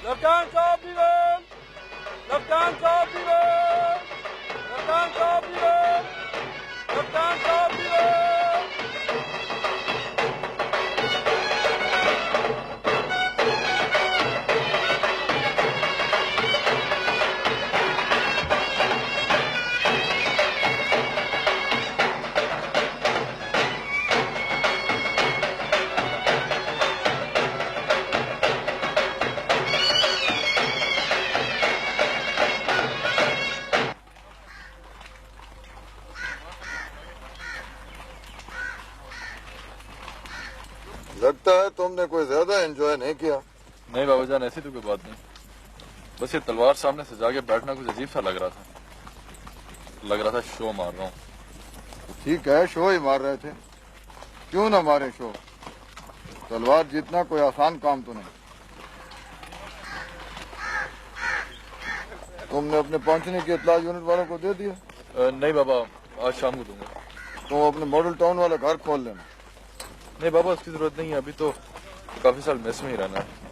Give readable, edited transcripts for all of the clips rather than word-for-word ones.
Left-hand top even. Left-hand top even. Left-hand top even. Left-hand top even. लगता है तुमने कोई ज्यादा एंजॉय नहीं किया। नहीं बाबूजान, ऐसी तो कोई बात नहीं। बस ये तलवार सामने सजा के बैठना कुछ अजीब सा लग रहा था शो मार रहा हूँ। ठीक है, शो ही मार रहे थे, क्यों ना मारे शो। तलवार जीतना कोई आसान काम तो नहीं। तुमने अपने पहुंचने की इत्तला यूनिट वालों को दे दिया? नहीं बाबा, आज शाम को दूंगा। तुम अपने मॉडल टाउन वाला घर खोल लेना। नहीं बाबा, उसकी जरूरत नहीं है, अभी तो काफी साल मेस में ही रहना है।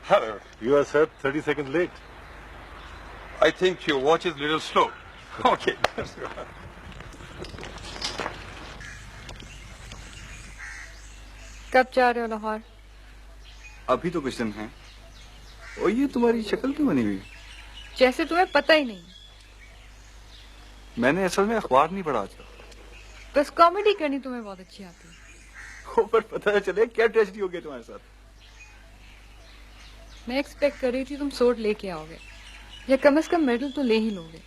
Hello. You are, sir, 30 seconds late. I think your watch is a little slow. Okay. कब जा रहे हो लाहौर? अभी तो कुछ दिन हैं। और ये तुम्हारी शक्ल क्यों बनी हुई? जैसे तुम्हें पता ही नहीं। मैंने असल में अखबार नहीं पढ़ा था। बस कॉमेडी करनी तुम्हें बहुत अच्छी आती है। पर पता चले क्या ट्रेजेडी हो गई तुम्हारे साथ। मैं एक्सपेक्ट कर रही थी तुम सोट लेके आओगे, या कम से कम मेडल तो ले ही लोगे।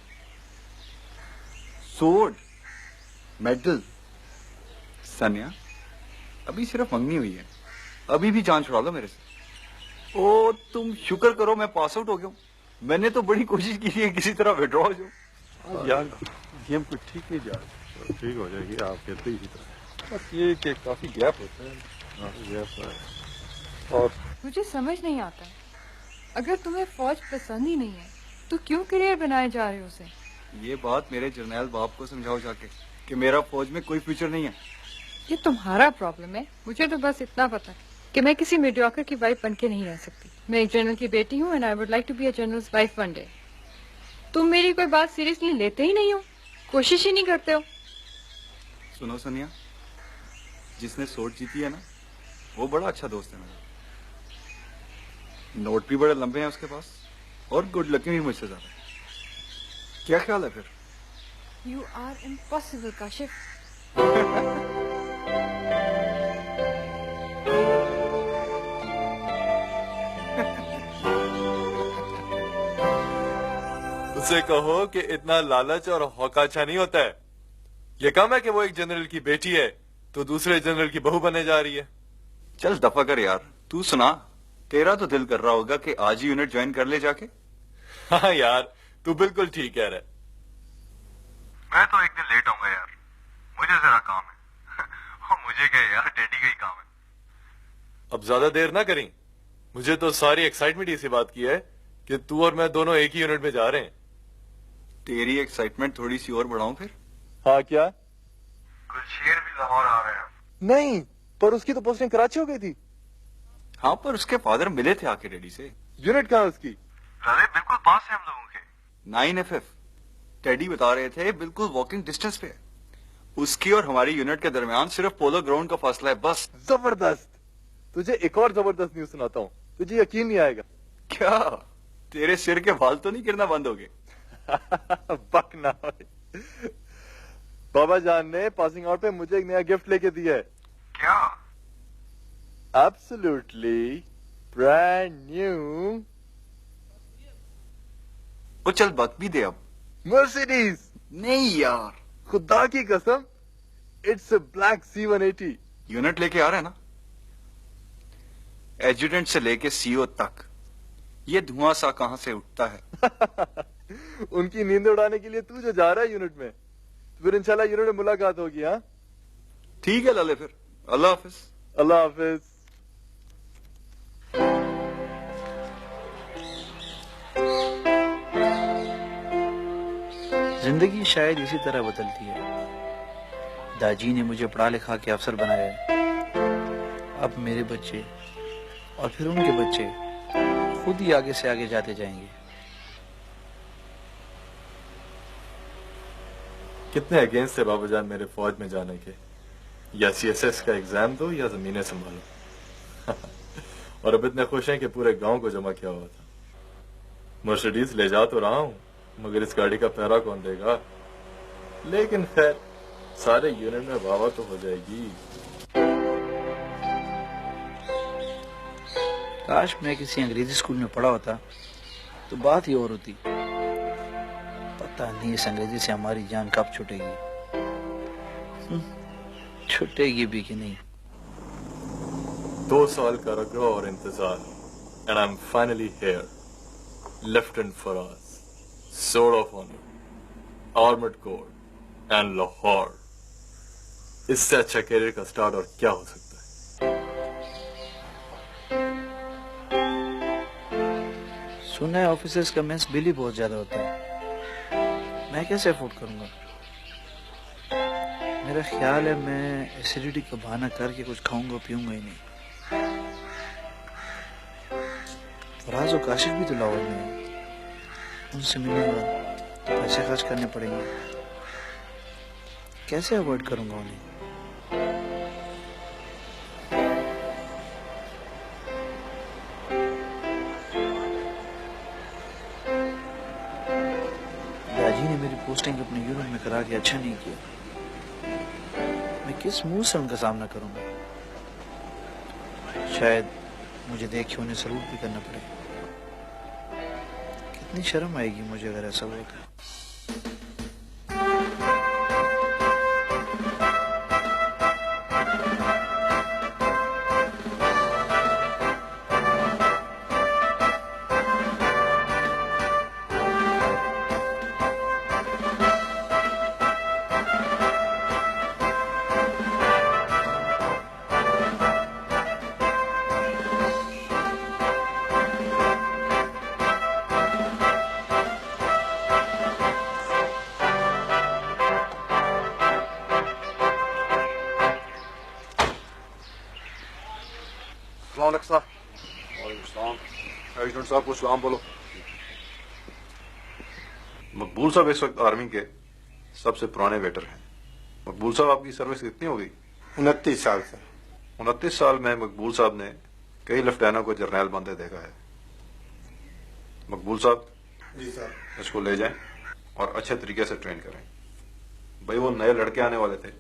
सोट, मेडल? सनिया, अभी सिर्फ मंगनी हुई है, अभी भी जान छुड़ा लो मेरे से। ओ तुम शुक्र करो मैं पास आउट हो गया हूँ। मैंने तो बड़ी कोशिश की थी किसी तरह विड्रॉ हो जाऊं। यार गेम कुछ ठीक नहीं जा रहा। ठीक हो जाएगी, आप कहते ही इसी तरह। बस ये कि काफी गैप होता है। गैप है। और मुझे समझ नहीं आता है, अगर तुम्हें फौज पसंद ही नहीं है तो क्यों करियर बनाए जा रहे हो उसे? ये बात मेरे जर्नैल बाप को समझाओ जाके कि मेरा फौज में कोई फ्यूचर नहीं है। ये तुम्हारा प्रॉब्लम है, मुझे तो बस इतना पता है कि मैं किसी मीडियोकर की वाइफ बन के नहीं रह सकती। मैं एक जनरल की बेटी हूँ and I would like to be a general's wife one day. तुम मेरी कोई बात सीरियसली लेते ही नहीं हो, कोशिश ही नहीं करते हो। सुनो सोनिया, जिसने सोट जीती है ना, वो बड़ा अच्छा दोस्त है मेरा। नोट भी बड़े लंबे हैं उसके पास, और गुड लकिंग भी मुझसे ज्यादा है। क्या ख्याल है फिर? You are impossible Kashif. उसे कहो कि इतना लालच और हौकाछा नहीं होता है। ये कम है कि वो एक जनरल की बेटी है तो दूसरे जनरल की बहू बनने जा रही है। चल दफा कर यार, तू सुना, तेरा तो दिल कर रहा होगा कि आज ही यूनिट ज्वाइन कर ले जाके। हाँ यार, तू बिल्कुल ठीक कह रहा है। मैं तो एक दिन लेट आऊंगा यार, मुझे जरा काम है। और मुझे क्या यार, डैडी का ही काम है। अब ज्यादा देर ना करें, मुझे तो सारी एक्साइटमेंट इसी बात की है कि तू और मैं दोनों एक ही यूनिट में जा रहे हैं। तेरी एक्साइटमेंट थोड़ी सी और बढ़ाऊं फिर? हाँ क्या? गुलशेर भी लाहौर आ रहे हैं। नहीं, पर उसकी तो पोस्टिंग कराची हो गई थी। हाँ, पर उसके फादर मिले थे आके डैडी से। यूनिट कहाँ है उसकी? रवे बिल्कुल पास है हम लोगों के। 9FF डैडी बता रहे थे, बिल्कुल वॉकिंग डिस्टेंस पे है। उसकी और हमारी यूनिट के दरमियान सिर्फ पोलो ग्राउंड का फासला है बस। जबरदस्त। तुझे एक और जबरदस्त न्यूज सुनाता हूँ, तुझे यकीन नहीं आएगा। क्या तेरे सिर के बाल तो नहीं गिरना बंद हो गए? बक ना होए। बाबा जान ने पासिंग आउट पे मुझे एक नया गिफ्ट लेके दिया है। क्या? Absolutely brand new वो चल बक भी दे अब। Mercedes. नहीं यार, खुदा की कसम, it's a black C180. Unit लेके आ रहा है ना? एजुडेंट से लेके सीओ तक ये धुआं सा कहां से उठता है? उनकी नींद उड़ाने के लिए तू जो जा रहा है यूनिट में, तो फिर इंशाल्लाह यूनिट में मुलाकात होगी। हाँ ठीक है लाले, फिर अल्लाह हाफिज। अल्लाह हाफिज। जिंदगी शायद इसी तरह बदलती है। दाजी ने मुझे पढ़ा लिखा के अफसर बनाया है। अब मेरे बच्चे और फिर उनके बच्चे खुद ही आगे से आगे जाते जाएंगे। कितने अगेंस्ट है बाबूजान मेरे फौज में जाने के? या सीएसएस का एग्जाम दो या जमीनें संभालो। और अब इतने खुश हैं कि पूरे गांव को जमा किया हुआ था। मर्सिडीज ले जा तो रहा हूं, मगर इस गाड़ी का पहरा कौन देगा? लेकिन खैर, सारे यूनिट में वाह तो हो जाएगी। काश मैं किसी अंग्रेजी स्कूल में पढ़ा होता तो बात ही और होती। पता नहीं इस अंग्रेजी से हमारी जान कब छूटेगी। छूटेगी भी कि नहीं। 2 साल का रगड़ा और इंतजार, and I am finally here. Lieutenant Faraz, sword of honor, armored core, and Lahore. इससे अच्छा कैरियर का स्टार्ट और क्या हो सकता है? सुना है ऑफिसर्स का मेस बिल ही बहुत ज्यादा होता है। मैं कैसे अफोर्ड करूंगा? मेरा ख्याल है मैं एसिडिटी का बहाना करके कुछ खाऊंगा पीऊंगा ही नहीं। फराज और काशिफ भी तो लाहौर में है। उनसे मिलूंगा तो पैसे खर्च करने पड़ेंगे। कैसे अवॉइड करूंगा उन्हें? दादी ने मेरी पोस्टिंग अपने यूनिट में करा के अच्छा नहीं किया। मैं किस मुंह से उनका सामना करूंगा? शायद मुझे देख के उन्हें सलूट भी करना पड़े। कितनी शर्म आएगी मुझे अगर ऐसा हुआ तो। एजेंट साहब को सलाम बोलो। मकबूल साहब इस वक्त आर्मी के सबसे पुराने वेटर हैं। मकबूल साहब आपकी सर्विस कितनी हो गई? 29 साल से। 29 साल में मकबूल साहब ने कई लेफ्टिनेंटों को जर्नैल बनते देखा है। मकबूल साहब जी सर। इसको ले जाएं और अच्छे तरीके से ट्रेन करें। भाई वो नए लड़के आने वाले थे,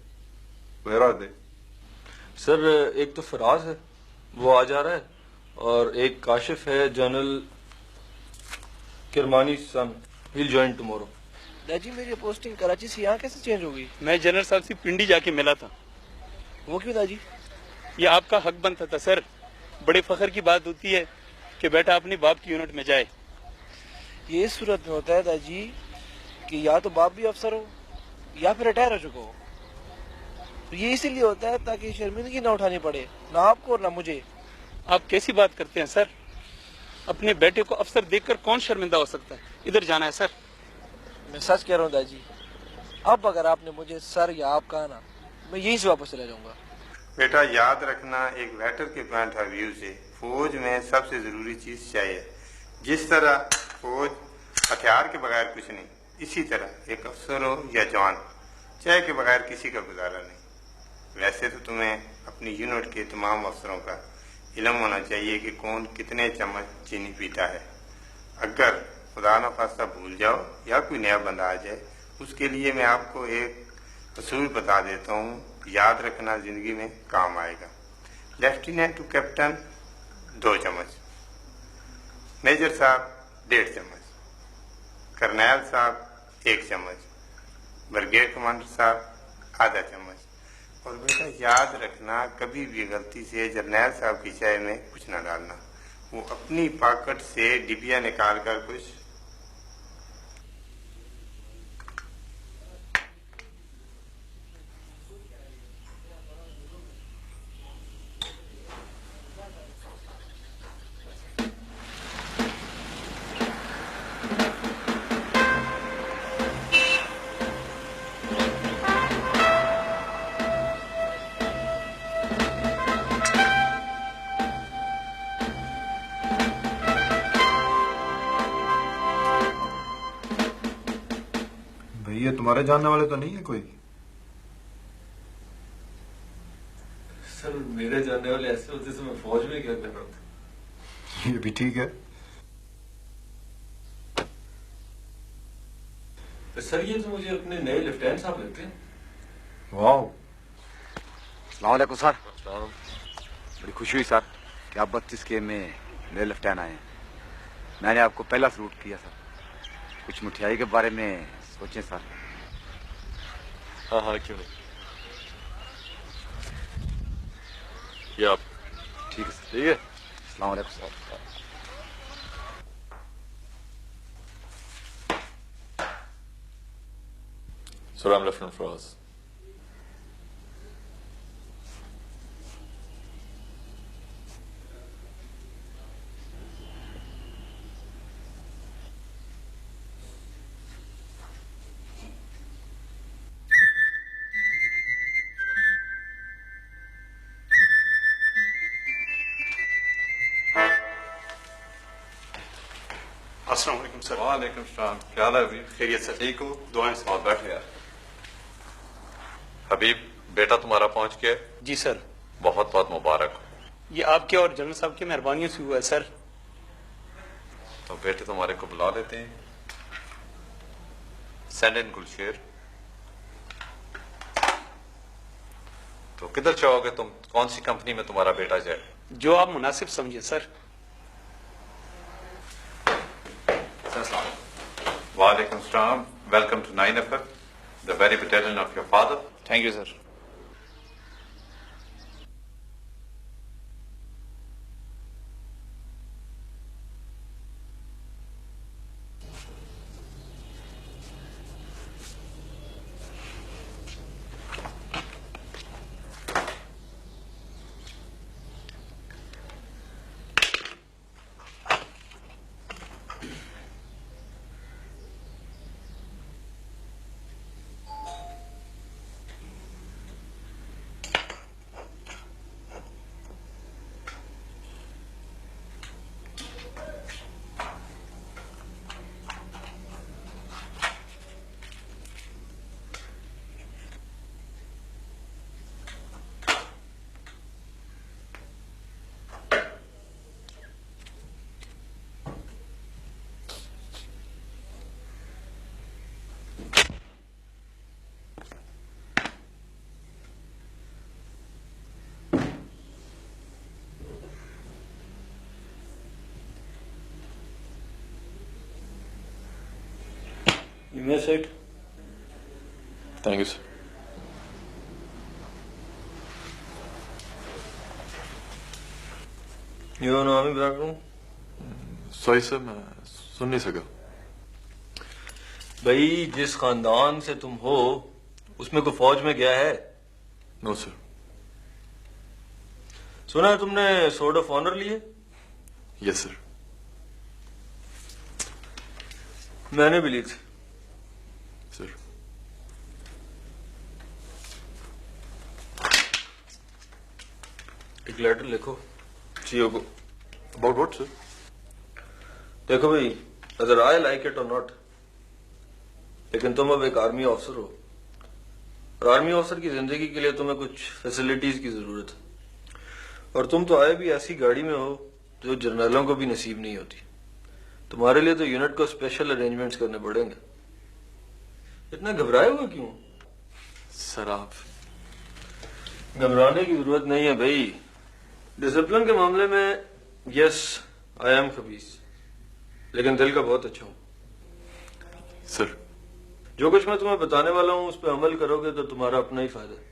वेयर आर दे? सर एक तो फराज है, वो आ जा रहा है, और एक काशिफ है, general Kirmani son, will join tomorrow. दादी मेरी पोस्टिंग कराची से यहाँ कैसे चेंज हो गई? मैं जनरल साहब से पिंडी जाके मिला था। वो क्यों दादी? ये आपका हक बनता था सर। बड़े फखर की बात होती है कि बेटा अपने बाप की यूनिट में जाए। ये इस सूरत में होता है दादी कि या तो बाप भी अफसर हो या फिर रिटायर हो चुका हो। तो ये इसीलिए होता है ताकि शर्मिंदगी ना उठानी पड़े, ना आपको और ना मुझे। आप कैसी बात करते हैं सर? अपने बेटे को अफसर देखकर कौन शर्मिंदा हो सकता है? इधर जाना है सर। मैं सच कह रहा हूँ दादी, अब अगर आपने मुझे सर या आप कहा ना, मैं यहीं से वापस चला जाऊंगा। बेटा याद रखना, एक वेटर के पॉइंट ऑफ व्यू से फौज में सबसे जरूरी चीज चाहिए। जिस तरह फौज हथियार के बगैर कुछ नहीं, इसी तरह एक अफसर हो या जवान, चाय के बगैर किसी का गुजारा नहीं। वैसे तो तुम्हें अपनी यूनिट के तमाम अफसरों का इल्म होना चाहिए कि कौन कितने चम्मच चीनी पीता है। अगर खुदा न खास्ता भूल जाओ या कोई नया बंदा आ जाए, उसके लिए मैं आपको एक असूल बता देता हूँ, याद रखना, जिंदगी में काम आएगा। लेफ्टिनेंट टू कैप्टन 2 चम्मच, मेजर साहब 1.5 चम्मच, करनैल साहब 1 चम्मच, ब्रिगेड कमांडर साहब आधा चम्मच। और बेटा याद रखना, कभी भी गलती से जरनैल साहब की चाय में कुछ ना डालना। वो अपनी पॉकेट से डिबिया निकाल कर कुछ ये तुम्हारे जानने वाले तो नहीं है कोई? सर मेरे जानने वाले ऐसे होते तो मैं फौज में क्या कर रहा था। ये भी ठीक है। तो सर ये तो मुझे अपने नए लेफ्टिनेंट साहब लगते हैं। वाह, अस्सलाम वालेकुम सर। बड़ी खुशी हुई सर कि आप 32 के में नए लेफ्टिनेंट आए हैं। मैंने आपको पहला सलूट किया सर। कुछ मिठाई के बारे में सोचें सर। हाँ हाँ क्यों नहीं, ये आप। ठीक है सर। ठीक है, अस्सलाम वालेकुम sir. Sir I'm Lieutenant Frost. अस्सलाम वालेकुम सर। वालेकुम सलाम। क्या हाल है अभी? खैरियत सर। ठीक हो? दुआएं सर। और बैठ यार। हबीब बेटा तुम्हारा पहुंच गया? जी सर। बहुत बहुत मुबारक हो। ये आपके और जनरल साहब की मेहरबानियों से हुआ है सर। तो बेटे तुम्हारे को बुला लेते हैं। Send in Gulsher. तो किधर चाहोगे तुम? कौन सी कंपनी में तुम्हारा बेटा जाए? जो आप मुनासिब समझे सर। वालेकुम सलाम। Welcome to 9FF, the very battalion of your father. Thank you sir. You may sit. Thank you, sir. Your army background? Sorry sir, मैं सुन नहीं सका। भाई जिस खानदान से तुम हो उसमें कोई फौज में गया है? No sir. सुना है तुमने सोर्ड ऑफ ऑनर लिए? Yes sir. मैंने भी ली थी सर। एक लेटर लिखो सीओ को। About what sir? देखो भाई, अगर आई लाइक इट और नॉट, लेकिन तुम अब एक आर्मी ऑफिसर हो और आर्मी ऑफिसर की जिंदगी के लिए तुम्हें कुछ फैसिलिटीज की जरूरत है। और तुम तो आए भी ऐसी गाड़ी में हो जो जर्नलों को भी नसीब नहीं होती। तुम्हारे लिए तो यूनिट को स्पेशल अरेंजमेंट्स करने पड़ेंगे। इतना घबराए हुए क्यों? सर आप घबराने की जरूरत नहीं है भाई। डिसिप्लिन के मामले में यस आई एम खबीस, लेकिन दिल का बहुत अच्छा हूं। सर, जो कुछ मैं तुम्हें बताने वाला हूं उस पर अमल करोगे तो तुम्हारा अपना ही फायदा है।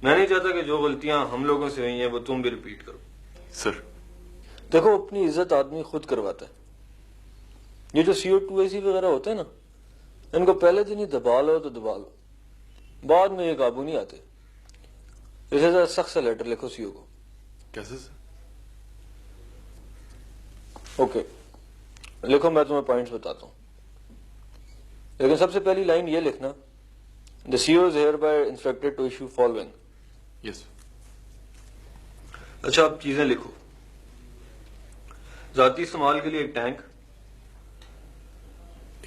मैं नहीं चाहता कि जो गलतियां हम लोगों से हुई हैं वो तुम भी रिपीट करो। सर, देखो, अपनी इज्जत आदमी खुद करवाता है। ये जो CO2AC वगैरह होते हैं ना, इनको पहले दिन ही दबा लो तो दबा लो, बाद में ये काबू नहीं आते। इसे जरा सख्त सा लेटर लिखो सीओ को। कैसे सर? ओके, लिखो, मैं तुम्हें पॉइंट्स बताता हूं, लेकिन सबसे पहली लाइन ये लिखना, the CEO is hereby instructed to issue following। Yes. अच्छा, अब चीजें लिखो। जाती इस्तेमाल के लिए एक टैंक।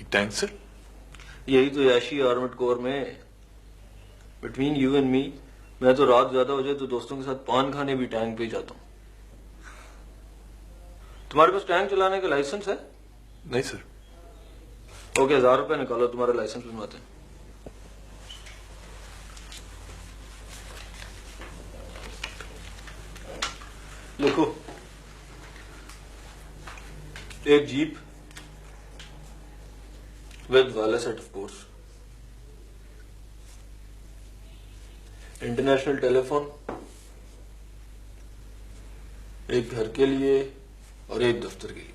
एक टैंक सर? यही तो याशी आर्मड कोर में। बिटवीन यू एंड मी, मैं तो रात ज्यादा हो जाए तो दोस्तों के साथ पान खाने भी टैंक पे ही जाता हूं। तुम्हारे पास टैंक चलाने का लाइसेंस है? नहीं सर। ओके, 1000 रुपए निकालो, तुम्हारा लाइसेंस बनवाते हैं। लिखो, एक जीप विद वाला set of course, international telephone, एक घर के लिए और एक दफ्तर के लिए,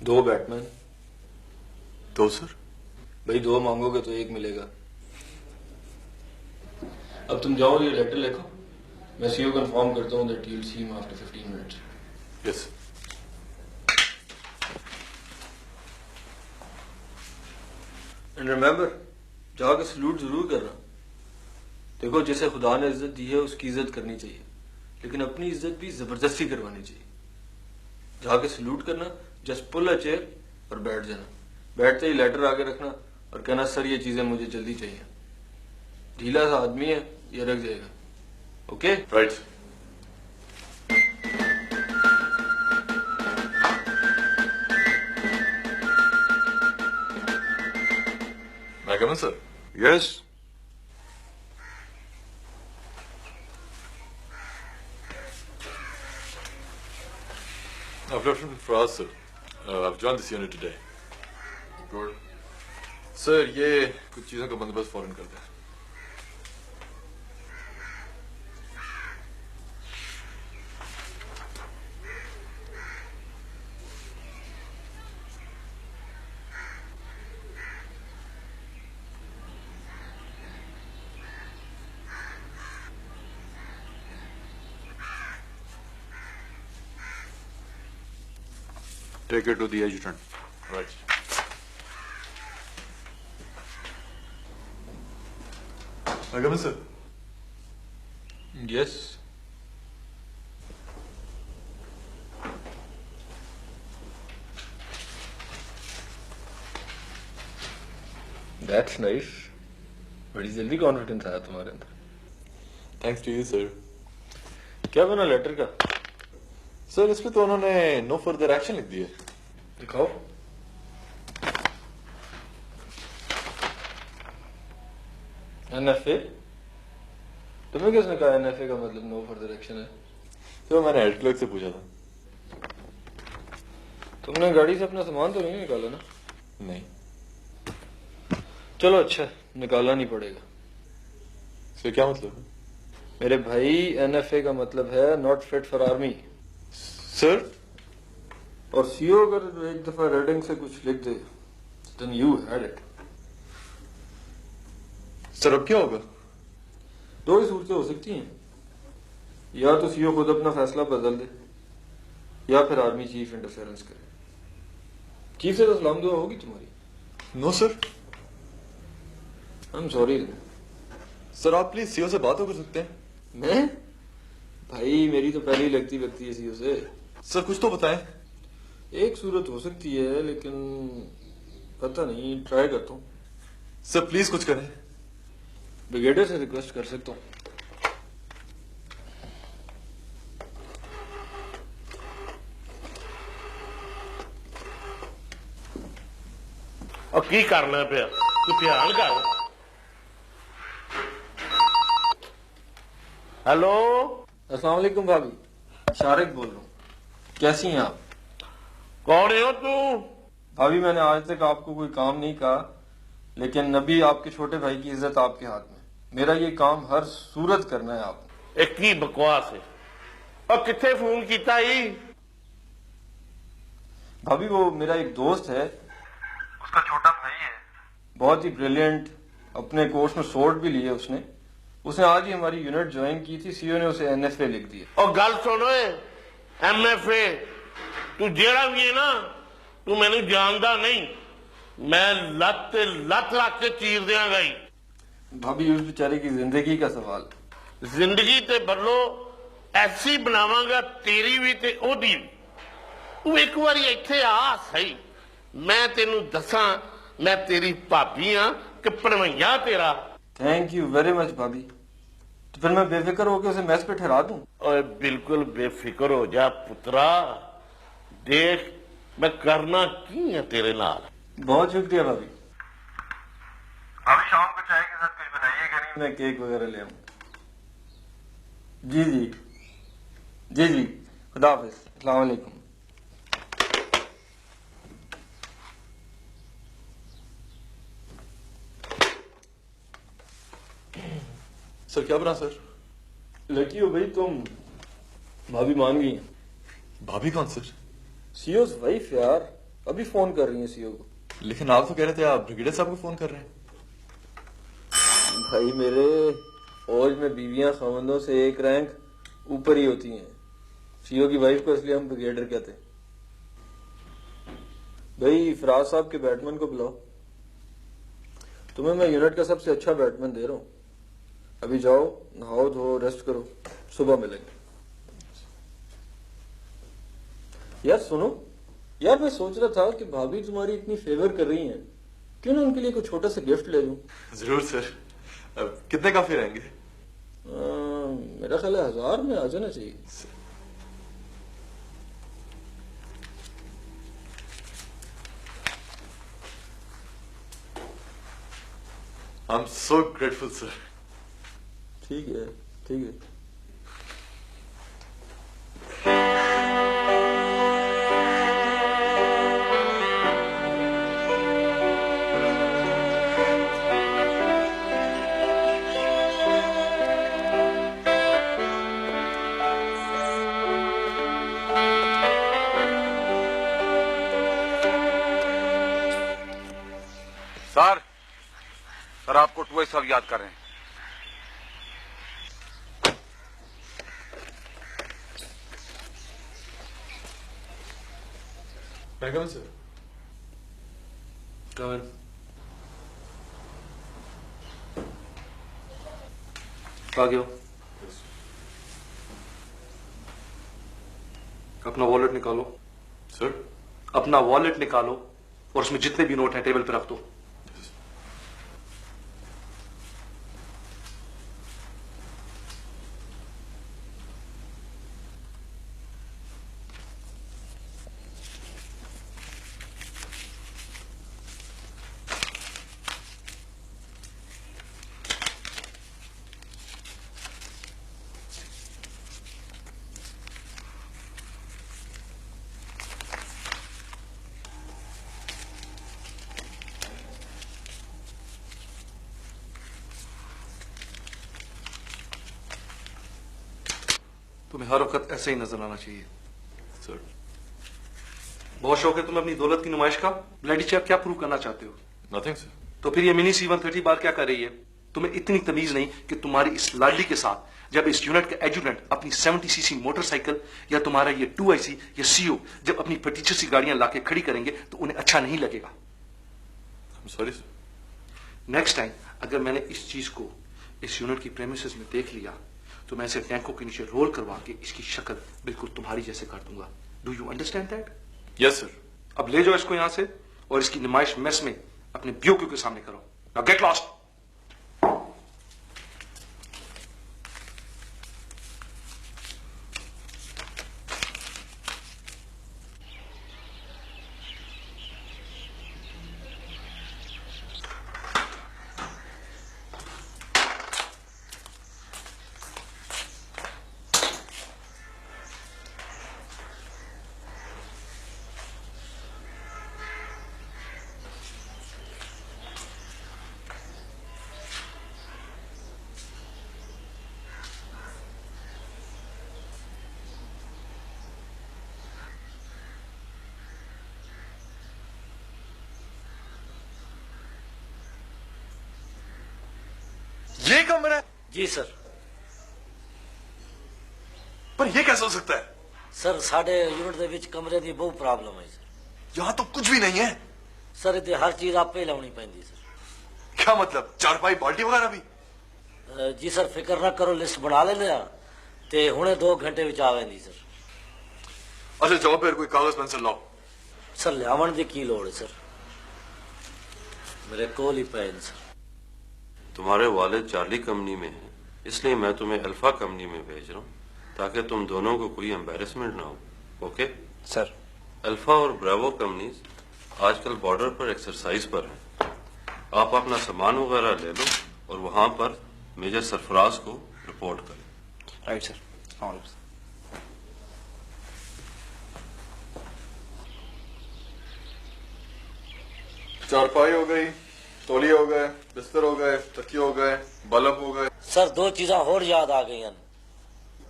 2 बैटमैन। 2 सर? भाई 2 मांगोगे तो 1 मिलेगा। अब तुम जाओ, ये लेटर लिखो, मैं सीओ कंफर्म करता हूँ that you will see him after 15 minutes. Yes. And remember, जाके सलूट जरूर करना। देखो, जिसे खुदा ने इज्जत दी है उसकी इज्जत करनी चाहिए, लेकिन अपनी इज्जत भी जबरदस्ती करवानी चाहिए। जाके सलूट करना, जस्ट पुल अ चेयर और बैठ जाना। बैठते ही लेटर आगे रखना और कहना, सर ये चीजें मुझे जल्दी चाहिए। ढीला सा आदमी है, ये रख जाएगा। ओके? राइट। मैं come sir? Yes. I've left him for us, sir. I've joined this unit today. Good. Sir, ये कुछ चीजों का बंदोबस्त फौरन करते हैं। Take it to the adjutant. Right. मैं come sir? Yes. That's nice. बड़ी जल्दी कॉन्फिडेंस आया तुम्हारे अंदर। Thanks to you sir. क्या बना लेटर का? सर, इस पे तो उन्होंने नो फर्दर एक्शन लिख दिया। दिखाओ। NFA? तुम्हें किसने कहा NFA का मतलब नो फर्दर एक्शन है? तो मैंने हेड क्लर्क से पूछा था। तुमने गाड़ी से अपना सामान तो नहीं निकाला ना? नहीं। चलो अच्छा, निकालना नहीं पड़ेगा। सर, क्या मतलब है? मेरे भाई, NFA का मतलब है not fit for army. Sir? और सीओ अगर एक दफा रेडिंग से कुछ लिख दे, then you had it। Sir, अब क्या होगा? 2 ही सूरतें हो सकती हैं, या तो सीओ खुद अपना फैसला बदल दे, या फिर आर्मी चीफ इंटरफेरेंस करे। चीफ से तो सलाम दुआ होगी तुम्हारी। No sir. I am sorry. Sir, आप प्लीज सीओ से बात कर सकते हैं? मैं? भाई, मेरी तो पहले ही लगती है सीओ से। सर, कुछ तो बताएं। एक सूरत हो सकती है, लेकिन पता नहीं, ट्राई करता हूँ। सर, प्लीज कुछ करें। ब्रिगेडियर से रिक्वेस्ट कर सकता हूँ। और की करना पे तू ध्यान कर। हेलो, अस्सलाम वालेकुम भाभी, शारिक बोल रहा हूँ। कैसी हैं आप? कौन हो तू? भाभी मैंने आज तक आपको कोई काम नहीं कहा, लेकिन नबी आपके छोटे भाई की इज्जत आपके हाथ में। मेरा ये काम हर सूरत करना है आपने। एक की बकवास है। और कितने फोन किया ही? भाभी वो मेरा एक दोस्त है, उसका छोटा भाई है, बहुत ही ब्रिलियंट, अपने कोर्स में सोर्ट भी लिए उसने आज ही हमारी यूनिट ज्वाइन की थी। सीईओ ने उसे एनएफए लिख दिया। और गल सुनो, एमएफए तू जेड़ा भी है ना, तू मैंने जानदा नहीं, मैं लत लग के चीर दियांगा ही। भाभी उस बेचारे की जिंदगी का सवाल। जिंदगी ते बदलो ऐसी बनावांगा, तेरी भी ते ओदी भी। तू एक बारी इत्थे आ सही, मैं तेनू दसां, मैं तेरी भाभी हां कि भणवैया तेरा। थैंक यू वेरी मच भाभी। तो फिर मैं बेफिक्र होकर उसे मैस पे ठहरा दूं? ओए बिल्कुल बेफिक्र हो जा पुत्रा, देख मैं करना की है तेरे नाल। बहुत शुक्रिया भाभी। अभी शाम को चाय के साथ कुछ बनाइएगा नहीं, मैं केक वगैरह ले आऊं। जी जी जी जी, खुदा हाफिज, अस्सलाम वालेकुम। सर क्या बना सर? लकी हो भाई तुम, भाभी मान गई हैं। भाभी कौन सर? सीईओ वाइफ यार, अभी फोन कर रही है सीईओ को। लेकिन आप तो कह रहे थे आप ब्रिगेडियर साहब को फोन कर रहे हैं। भाई मेरे फौज में बीवियां खामंदों से एक रैंक ऊपर ही होती हैं। सीईओ की वाइफ को इसलिए हम ब्रिगेडियर कहते हैं। भाई फराज साहब के बैटमैन को बुलाओ, तुम्हें मैं यूनिट का सबसे अच्छा बैटमैन दे रहा हूं। अभी जाओ, नहाओ धो, रेस्ट करो, सुबह मिलेंगे। यार सुनो यार, मैं सोच रहा था कि भाभी तुम्हारी इतनी फेवर कर रही हैं, क्यों ना उनके लिए कुछ छोटा सा गिफ्ट ले लूं। जरूर सर। अब कितने काफी रहेंगे? मेरा ख्याल है 1000 में आ जाना चाहिए। I am so grateful sir. ठीक है ठीक है। सर आपको टुवे साहब याद कर रहे हैं। Welcome sir. कमन। आ गया। अपना वॉलेट निकालो। सर? अपना वॉलेट निकालो और उसमें जितने भी नोट हैं टेबल पर रख दो। तुम्हें हर वक्त ऐसे ही नजर आना चाहिए। सर। बहुत शौक है तुम्हें अपनी दौलत की नुमाइश का। ब्लडी चेक क्या प्रूव करना चाहते हो? Nothing sir. तो फिर ये मिनी C-130 बार क्या कर रही है? तुम्हें इतनी तमीज नहीं कि तुम्हारी इस लाडली के साथ जब इस यूनिट का एजुटेंट अपनी 70cc मोटरसाइकिल या तुम्हारा ये 2IC या CO जब अपनी फटीचर सी गाड़ियां लाके खड़ी करेंगे तो उन्हें अच्छा नहीं लगेगा। Sorry sir. नेक्स्ट टाइम अगर मैंने इस चीज को इस यूनिट की प्रेमिसेस में देख लिया तो मैं इसे टैंकों के नीचे रोल करवा के इसकी शक्ल बिल्कुल तुम्हारी जैसे कर दूंगा। Do you understand that? Yes sir. अब ले जाओ इसको यहां से और इसकी नुमाइश मेस में अपने बीओक्यू के सामने करो। Now get lost. ये कमरा है? जी सर। पर ये कैसे हो सकता है? सर साढ़े यूनिट के विच कमरे की बहुत प्रॉब्लम है सर। यहाँ तो कुछ भी नहीं है सर। इतने हर चीज आपे ही लानी पैंदी सर। क्या मतलब, चारपाई बाल्टी वगैरह भी? जी सर फिक्र ना करो, लिस्ट बना लेने ते हुणे 2 घंटे विच आवेंदी सर। अच्छा जाओ फिर कोई कागज पेंसिल लाओ। सर लियावन की लोड़ है सर, मेरे कोल ही पैन सर। तुम्हारे वालिद चार्ली कंपनी में है, इसलिए मैं तुम्हें अल्फा कंपनी में भेज रहा हूँ ताकि तुम दोनों को कोई एम्बेरसमेंट ना हो। Okay sir. अल्फा और ब्रावो कंपनीज आजकल बॉर्डर पर एक्सरसाइज पर हैं। आप अपना सामान वगैरह ले लो और वहां पर मेजर सरफराज को रिपोर्ट करें। Right sir. चारपाई हो गई, तौलिए हो गए, बिस्तर हो गए, तकिए हो गए, बल्ब हो गए। सर 2 चीजा होर याद आ गई।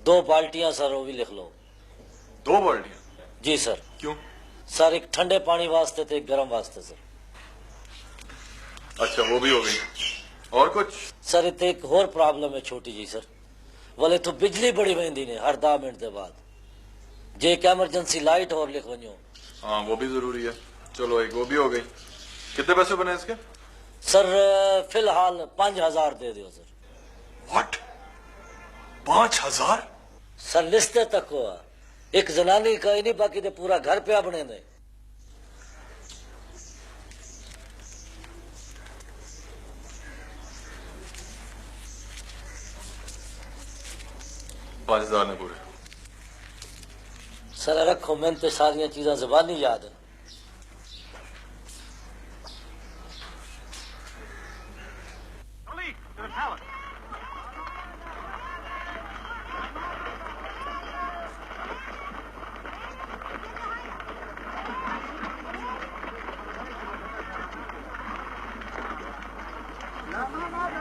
2 बाल्टियां सर वो भी लिख लो। 2 बाल्टियां? जी सर। क्यों? सर एक ठंडे पानी वास्ते थे, एक गर्म वास्ते सर। अच्छा वो भी हो गई। और कुछ? सर इतने एक होर प्रॉब्लम है छोटी जी सर। वाले तो बिजली बड़ी वेंदी ने हर 10 मिनट के बाद। जे एक एमरजेंसी लाइट और लिख वनो। हाँ वो भी जरूरी है। चलो एक वो भी हो गई। कितने पैसे बने इसके? सर फिलहाल 5000 दे दो सर। व्हाट? 5000? सर लिस्ते तक हुआ, एक जनानी का ही नहीं बाकी तो पूरा घर पे बने ने। $5000 पूरे। सर रखो, मैंने तो सारिया चीजा जबानी याद है।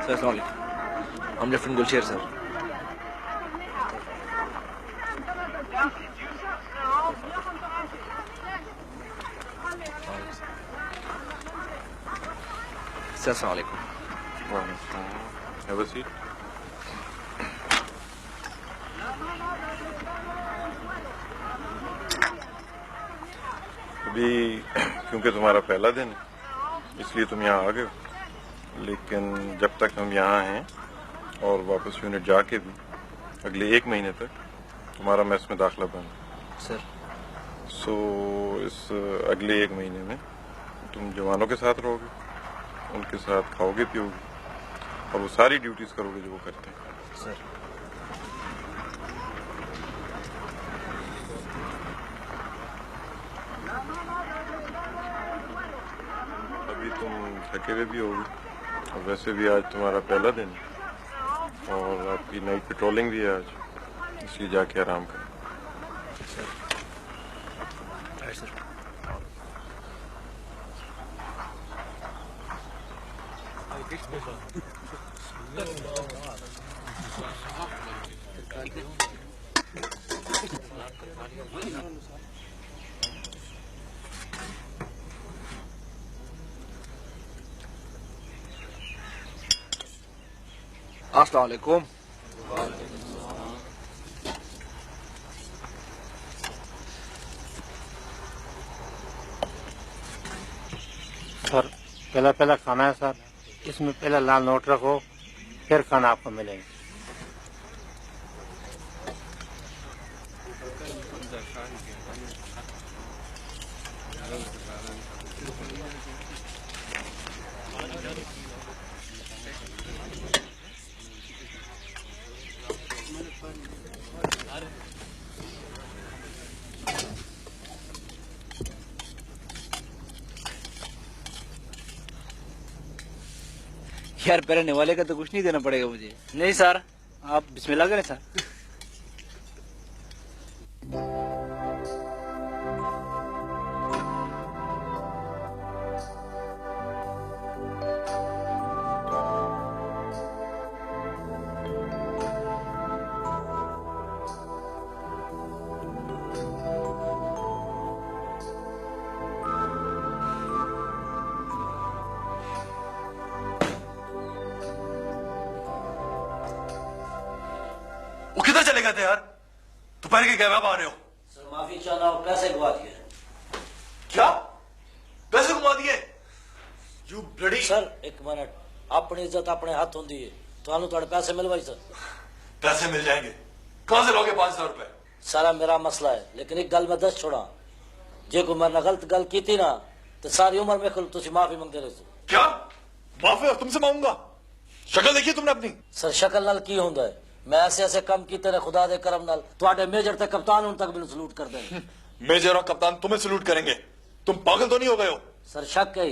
सर अस्सलाम वालेकुम, हम लेफ्टिनेंट गुलशेर सर। सर अस्सलाम वालेकुम। Have a seat. अभी क्योंकि तुम्हारा पहला दिन है इसलिए तुम यहाँ आ गए हो, लेकिन जब तक हम यहाँ हैं और वापस यूनिट जाके भी अगले 1 महीने तक तुम्हारा मेस में दाखिला बंद सर। सो इस अगले 1 महीने में तुम जवानों के साथ रहोगे, उनके साथ खाओगे पियोगे और वो सारी ड्यूटीज करोगे जो वो करते हैं। सर अभी तुम थके हुए भी होगे और वैसे भी आज तुम्हारा पहला दिन है और आपकी नाइट पेट्रोलिंग भी है आज, इसलिए जाके आराम करो। अस्सलाम वालेकुम। सर पहला खाना है सर, इसमें पहला लाल नोट रखो, फिर खाना आपको मिलेगा। यार पहले वाले का तो कुछ नहीं देना पड़ेगा मुझे। नहीं सर, आप बिस्मिल्लाह करें सर। वो किधर चले गए थे यार? दोपहर के क्या आ रहे हो? सर माफी चाहना हूं, पैसे गवा दिए। क्या पैसे घुमा दिए? You bloody. सर एक मिनट, अपनी इज्जत अपने हाथ होंगी है, तो थोड़े पैसे मिलवाई सर। पैसे मिल जाएंगे, कहां से लोगे 5,000 रुपए? सारा मेरा मसला है, लेकिन एक गल मैं दस छोड़ा, जे को मैंने गलत गल की थी ना तो सारी उम्र में खुल तुझे माफी मांगते रहे। क्या माफी तुमसे मांगूंगा? शक्ल देखी तुमने अपनी? सर शक्ल नाल की होंदा है, मैं ऐसे ऐसे कम कीते ने खुदा दे करम नाल तुम्हारे मेजर तक कप्तान उन तक भी सलूट कर देंगे। मेजर और कप्तान तुम्हें सलूट करेंगे? तुम पागल तो नहीं हो गए हो? सर शक है,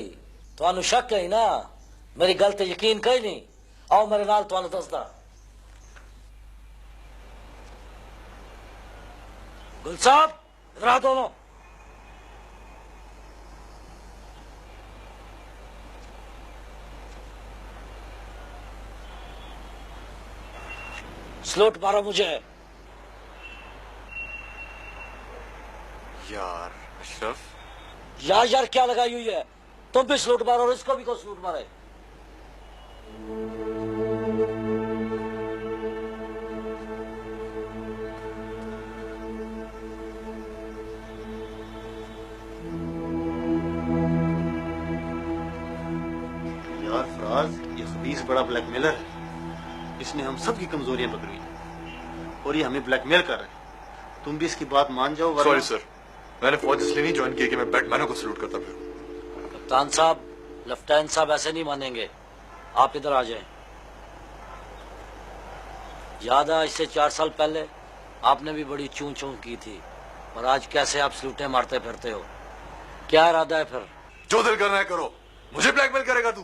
तुहानू शक है ना, मेरी गल ते यकीन कहीं नहीं, आओ मेरे नाल तुहानू दसदा। गुल साहब इधर आ दोनों। स्लोट मारो मुझे। यार अशरफ, यार क्या लगाई हुई है, तुम भी स्लूट मारो और इसको भी को स्लूट मारे। यार फराज, ये खबीस बड़ा ब्लैकमेलर है, इसने हम सब की कमजोरियां पकड़ी और ये हमें ब्लैकमेल कर रहा है। तुम भी इसकी बात मान जाओ वरना... सॉरी सर, मैंने फौज इसलिए नहीं ज्वाइन की कि मैं बैटमैनों को सलूट करता फिर। कप्तान साहब, लेफ्टिनेंट साहब ऐसे नहीं मानेंगे, आप इधर आ जाएं। याद है इससे 4 साल पहले आपने भी बड़ी चूं चूं की थी, और आज कैसे आप सलूटे मारते फिरते हो? क्या इरादा है फिर? जो दिल करना है करो, मुझे ब्लैकमेल करेगा तू?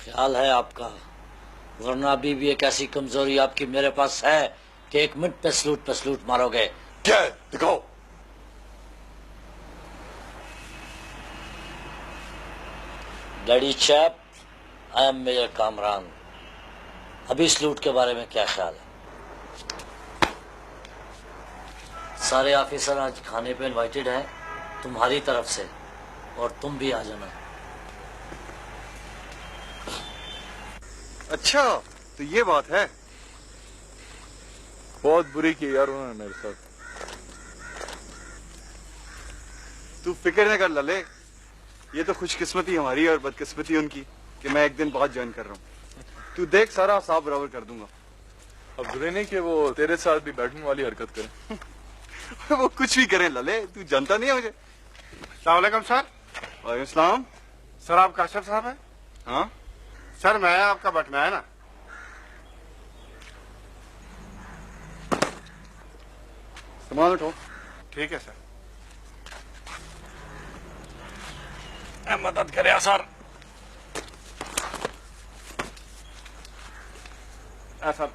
ख्याल है आपका, वरना अभी भी एक ऐसी कमजोरी आपकी मेरे पास है कि 1 मिनट पे सलूट मारोगे। क्या है दिखाओ। Daddy chap, I am major Kamran. अभी सलूट के बारे में क्या ख्याल है? सारे ऑफिसर आज खाने पे इनवाइटेड हैं तुम्हारी तरफ से, और तुम भी आ जाना। अच्छा तो ये बात है। बहुत बुरी की यार उन्होंने मेरे साथ। तू फिक्र न कर लले, ये तो खुशकिस्मती हमारी और बदकिस्मती उनकी कि मैं एक दिन बाद ज्वाइन कर रहा हूँ। तू देख सारा हिसाब बराबर कर दूंगा। अब बुरे नहीं कि वो तेरे साथ भी बैठने वाली हरकत करें। वो कुछ भी करें लले, तू जानता नहीं है मुझे। अस्सलाम वालेकुम सर। वालेकुम सलाम। सर आप काशिफ साहब हैं? हाँ सर मैं आपका बैटमैन ना। सामान उठो। ठीक है सर। मदद करे सर। सर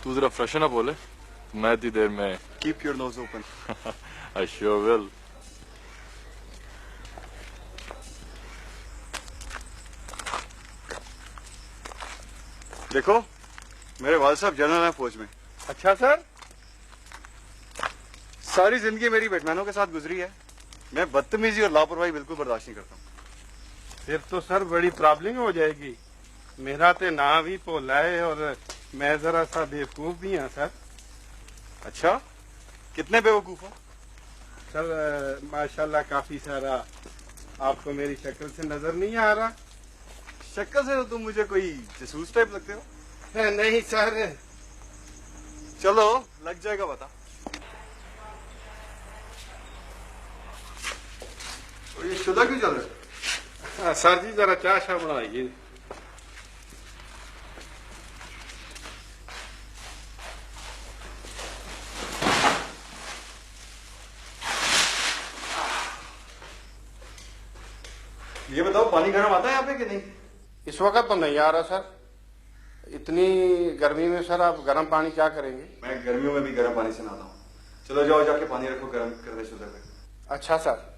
तू जरा फ्रेशन अप बोले, मैं इतनी देर में। Keep your nose open. I sure will. देखो मेरे वाल साहब जनरल हैं फौज में। अच्छा सर। सारी जिंदगी मेरी बैटमैनों के साथ गुजरी है, मैं बदतमीजी और लापरवाही बिल्कुल बर्दाश्त नहीं करता हूँ। फिर तो सर बड़ी प्रॉब्लम हो जाएगी। मेरा तो नाम ही भोला है और मैं जरा सा बेवकूफ भी हाँ सर। अच्छा कितने बेवकूफ हो? सर माशाल्लाह काफी सारा। आपको मेरी शक्ल से नजर नहीं आ रहा? शक्ल से तो तुम मुझे कोई जासूस टाइप लगते हो। नहीं सर। चलो लग जाएगा पता। और ये शुदा क्यों चल रहा है? सर जी जरा चाय शाह बनाइए। ये बताओ पानी गर्म आता है यहाँ पे कि नहीं? इस वक्त तो नहीं आ रहा सर। इतनी गर्मी में सर आप गर्म पानी क्या करेंगे? मैं गर्मियों में भी गर्म पानी से नहाता हूँ। चलो जाओ जाके पानी रखो गर्म कर दे शुदा पे। अच्छा सर।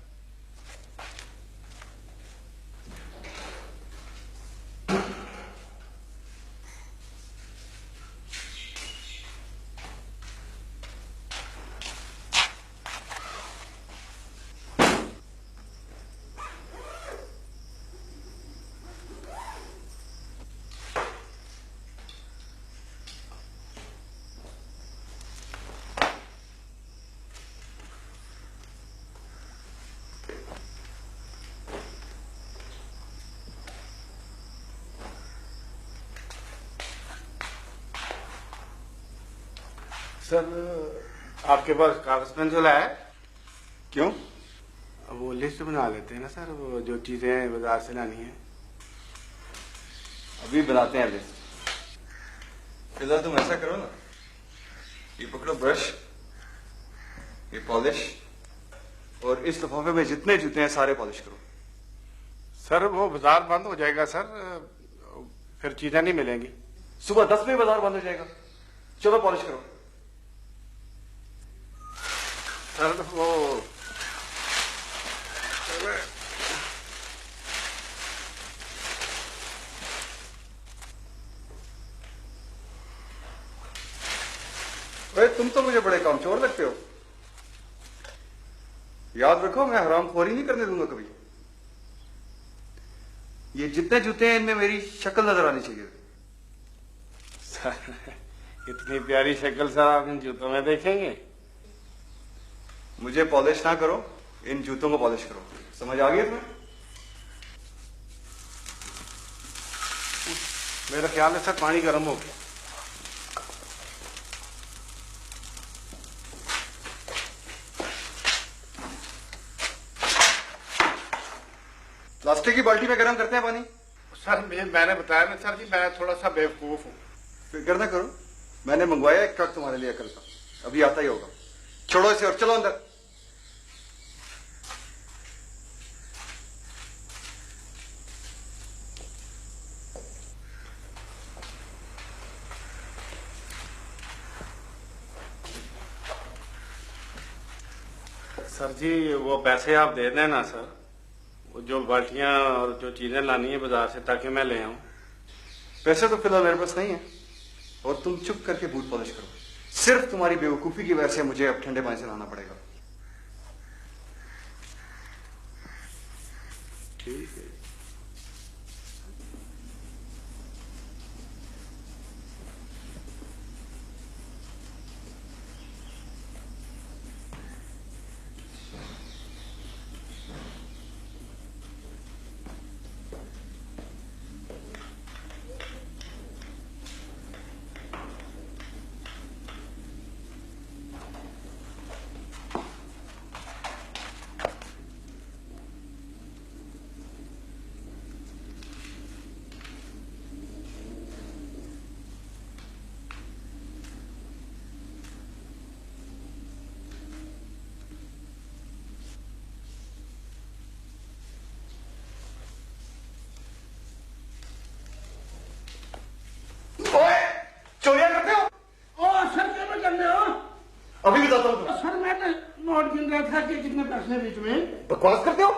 सर आपके पास कागज पेंसिल है? क्यों? अब वो लिस्ट बना लेते हैं ना सर, वो जो चीजें बाजार से लानी है। अभी बनाते हैं लिस्ट। फिलहाल तुम ऐसा करो ना, ये पकड़ो ब्रश, ये पॉलिश, और इस लिफाफे में जितने जूते हैं सारे पॉलिश करो। सर वो बाजार बंद हो जाएगा सर, फिर चीजें नहीं मिलेंगी। सुबह 10 बजे बाजार बंद हो जाएगा, चलो पॉलिश करो। सर वो अरे तुम तो मुझे बड़े कामचोर लगते हो। याद रखो, मैं हरामखोरी नहीं करने दूंगा कभी। ये जितने जूते हैं इनमें मेरी शक्ल नजर आनी चाहिए। सर इतनी प्यारी शक्ल सर आप इन जूतों में देखेंगे? मुझे पॉलिश ना करो, इन जूतों को पॉलिश करो। समझ आ गई तुम्हें? मेरा ख्याल है सर पानी गर्म हो गया। प्लास्टिक की बाल्टी में गर्म करते हैं पानी। सर मैंने बताया ना सर जी, मैं थोड़ा सा बेवकूफ हूँ। फिक्र ना करो, मैंने मंगवाया एक ट्रक तुम्हारे लिए अकल का, अभी आता ही होगा। छोड़ो इसे और चलो अंदर। सर जी वो पैसे आप दे देना सर, वो जो बाल्टियां और जो चीजें लानी है बाजार से, ताकि मैं ले आऊं। पैसे तो फिलहाल मेरे पास नहीं है, और तुम चुप करके बूट पॉलिश करो। सिर्फ तुम्हारी बेवकूफी की वजह से मुझे अब ठंडे पानी से नहाना पड़ेगा। ठीक है। चोरियां करते हो? सर क्या मैं करने हो? अभी बताता हूँ तुम्हें। सर मैं तो नोट गिन रहा था कि कितने पैसे बीच में। बकवास करते हो?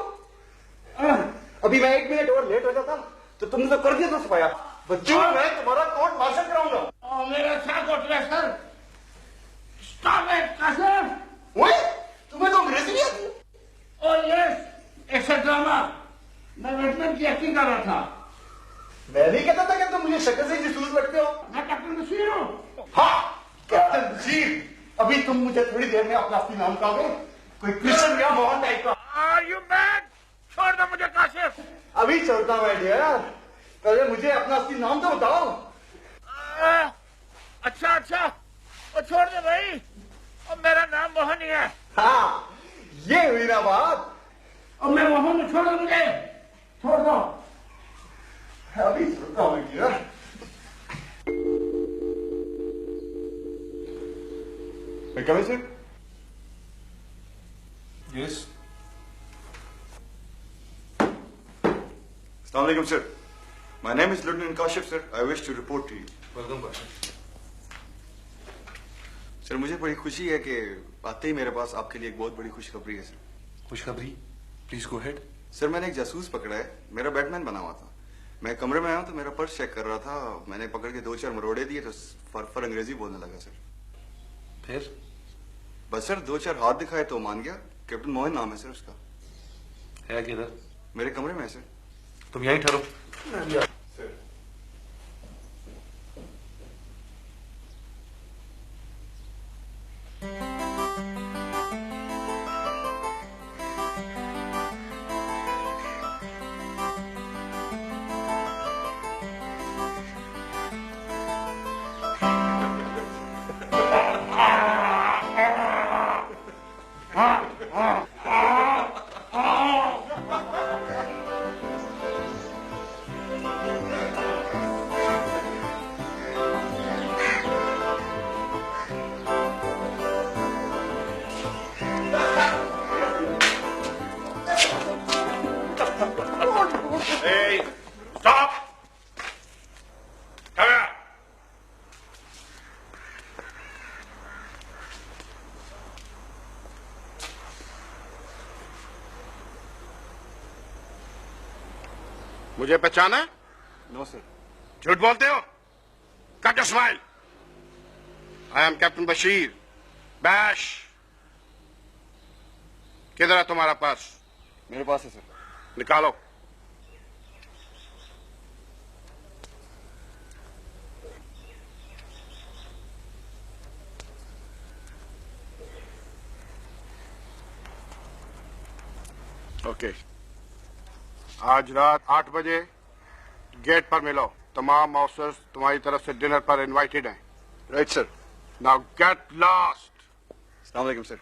अभी मैं 1 मिनट और लेट हो जाता तो तुमने तो कर दिया था सफाया। बच्चों मैं तुम्हारा कोर्ट मार्शल कराऊंगा। मेरा क्या कोर्ट है सर? स्टॉप इट कसम। ओए तुम्हें तो अंग्रेजी नहीं आती? Oh yes, it's a drama. मैं बैटमैन की एक्टिंग कर रहा था। मैं नहीं कहता था कि तुम मुझे शक्ल से ही जासूस लगते हो। मैं कैप्टन बशीर हूँ। हाँ कैप्टन बशीर। अभी तुम मुझे थोड़ी देर में अपना असली नाम कहोगे, कोई कृष्ण या मोहन टाइप का। Are you mad? छोड़ दो मुझे काशिफ। अभी छोड़ता मैं डियर, पहले मुझे अपना असली नाम तो बताओ। अच्छा अच्छा, वो छोड़ दे भाई, और मेरा नाम मोहन ही है। हाँ ये हुई ना बात। और मैं मोहन हूँ, छोड़ दो मुझे, छोड़ दो। अभी छोड़ता हूँ dear. May I come in, sir? Yes. Assalamu alaikum, sir. My name is Lieutenant Kashif, sir. I wish to report to you. Welcome, Kashif. Sir मुझे बड़ी खुशी है कि आते ही मेरे पास आपके लिए एक बहुत बड़ी खुशखबरी है सर। खुशखबरी? Please go head. सर मैंने एक जासूस पकड़ा है, मेरा बैटमैन बना हुआ था। मैं कमरे में आया तो मेरा पर्स चेक कर रहा था, मैंने पकड़ के 2-4 मरोड़े दिए तो फर अंग्रेजी बोलने लगा सर। फिर? बस सर 2-4 हाथ दिखाए तो मान गया। कैप्टन मोहन नाम है सर उसका। है किधर? मेरे कमरे में है सर। तुम यहीं ठहरो। सर मुझे पहचाना? No sir. झूठ बोलते हो? Cut smile. I am captain Bashir. Bash किधर है तुम्हारा पास? मेरे पास है सर। निकालो। ओके, आज रात 8 बजे गेट पर मिलो। तमाम ऑफिसर्स तुम्हारी तरफ से डिनर पर इनवाइटेड हैं। Right sir. Now get lost. अस्सलाम वालेकुम सर।